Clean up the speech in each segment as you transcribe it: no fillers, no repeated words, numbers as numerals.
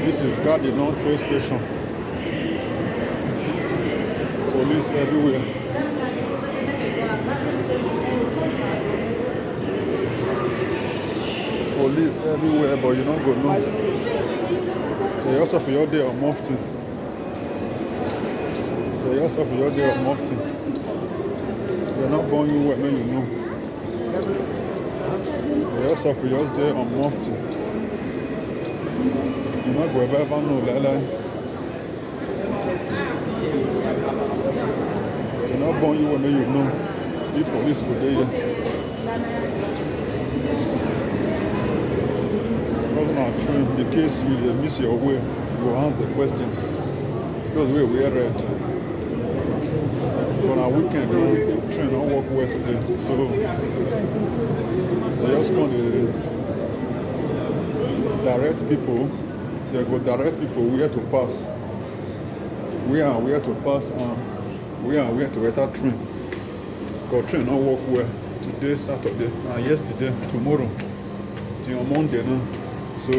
This is Gare train station. Police everywhere. Police everywhere, but you don't go know. They also for your day of mufti. They also for your day of mufti. They're not born you where you know. They also for your day of mufti. You not go ever know Lala. They're not born you where you know. If police go there. Train, in case you miss your way, you will ask the question. Because we are red. On our weekend, the train don't work well today. So they just going to direct people. They go direct people where to pass. Where to pass and where to enter train. Because train don't work well today, Saturday, and yesterday, tomorrow, till Monday now. So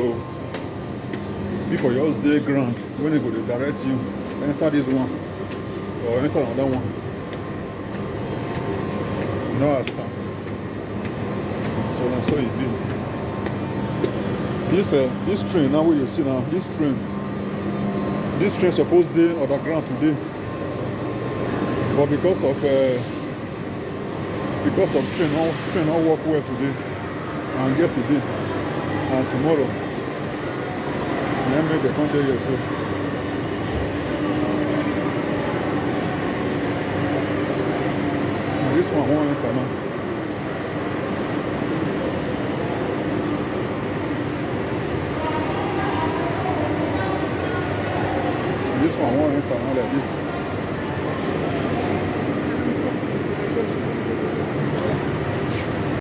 people just day ground when they go to direct you, enter this one or enter another one. You know understand. So that's how it be. This train now where you see now, this train supposed to be on the ground today. But because of train not work well today. And yes it did. And tomorrow, then make the come there yourself. And this one won't enter now. And this one won't enter now like this.